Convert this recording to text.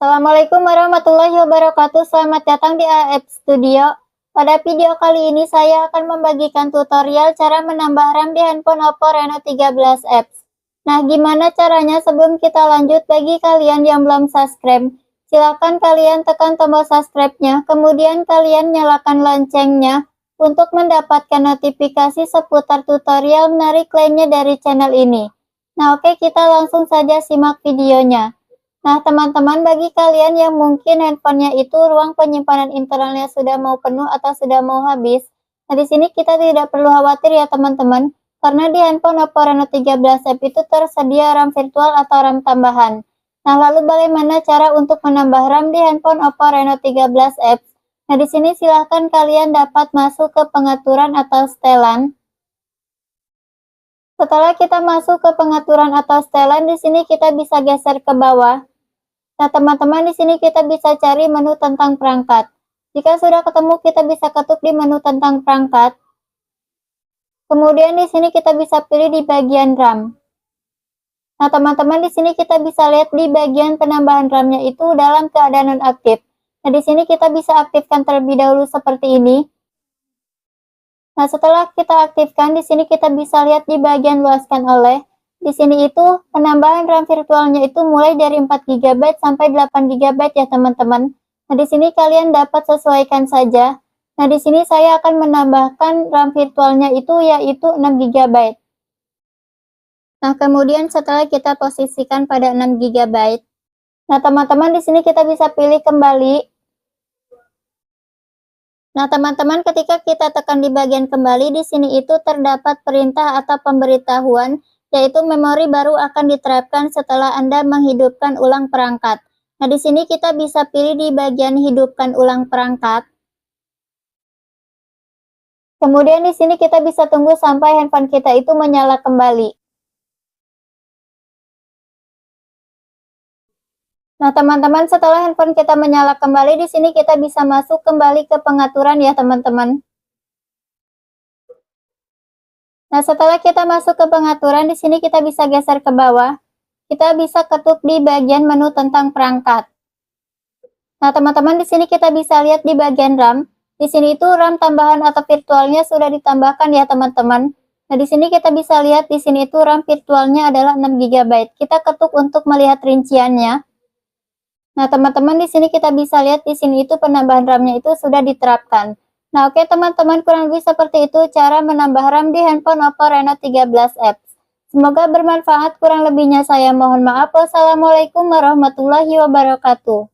Assalamualaikum warahmatullahi wabarakatuh. Selamat datang di AF Studio. Pada video kali ini saya akan membagikan tutorial cara menambah RAM di handphone Oppo Reno 13 X. Nah, gimana caranya? Sebelum kita lanjut, bagi kalian yang belum subscribe, silakan kalian tekan tombol subscribe-nya, kemudian kalian nyalakan loncengnya untuk mendapatkan notifikasi seputar tutorial menarik lainnya dari channel ini. Nah, oke, kita langsung saja simak videonya. Nah, teman-teman, bagi kalian yang mungkin handphonenya itu ruang penyimpanan internalnya sudah mau penuh atau sudah mau habis, nah di sini kita tidak perlu khawatir ya teman-teman, karena di handphone Oppo Reno 13 F itu tersedia RAM virtual atau RAM tambahan. Nah, lalu bagaimana cara untuk menambah RAM di handphone Oppo Reno 13 F? Nah, di sini silahkan kalian dapat masuk ke pengaturan atau setelan. Setelah kita masuk ke pengaturan atau setelan, di sini kita bisa geser ke bawah. Nah, teman-teman, di sini kita bisa cari menu tentang perangkat. Jika sudah ketemu, kita bisa ketuk di menu tentang perangkat. Kemudian di sini kita bisa pilih di bagian RAM. Nah, teman-teman, di sini kita bisa lihat di bagian penambahan RAM-nya itu dalam keadaan nonaktif. Nah, di sini kita bisa aktifkan terlebih dahulu seperti ini. Nah, setelah kita aktifkan, di sini kita bisa lihat di bagian luaskan oleh. Di sini itu penambahan RAM virtualnya itu mulai dari 4 GB sampai 8 GB ya teman-teman. Nah, di sini kalian dapat sesuaikan saja. Nah, di sini saya akan menambahkan RAM virtualnya itu yaitu 6 GB. Nah, kemudian setelah kita posisikan pada 6 GB. Nah, teman-teman, di sini kita bisa pilih kembali. Nah, teman-teman, ketika kita tekan di bagian kembali, di sini itu terdapat perintah atau pemberitahuan, yaitu memori baru akan diterapkan setelah Anda menghidupkan ulang perangkat. Nah, di sini kita bisa pilih di bagian hidupkan ulang perangkat. Kemudian di sini kita bisa tunggu sampai handphone kita itu menyala kembali. Nah, teman-teman, setelah handphone kita menyala kembali, di sini kita bisa masuk kembali ke pengaturan ya, teman-teman. Nah, setelah kita masuk ke pengaturan, di sini kita bisa geser ke bawah. Kita bisa ketuk di bagian menu tentang perangkat. Nah, teman-teman, di sini kita bisa lihat di bagian RAM. Di sini itu RAM tambahan atau virtualnya sudah ditambahkan ya, teman-teman. Nah, di sini kita bisa lihat di sini itu RAM virtualnya adalah 6 GB. Kita ketuk untuk melihat rinciannya. Nah, teman-teman, di sini kita bisa lihat di sini itu penambahan RAM-nya itu sudah diterapkan. Nah, oke teman-teman, kurang lebih seperti itu cara menambah RAM di handphone Oppo Reno 13 X. Semoga bermanfaat, kurang lebihnya saya mohon maaf. Wassalamualaikum warahmatullahi wabarakatuh.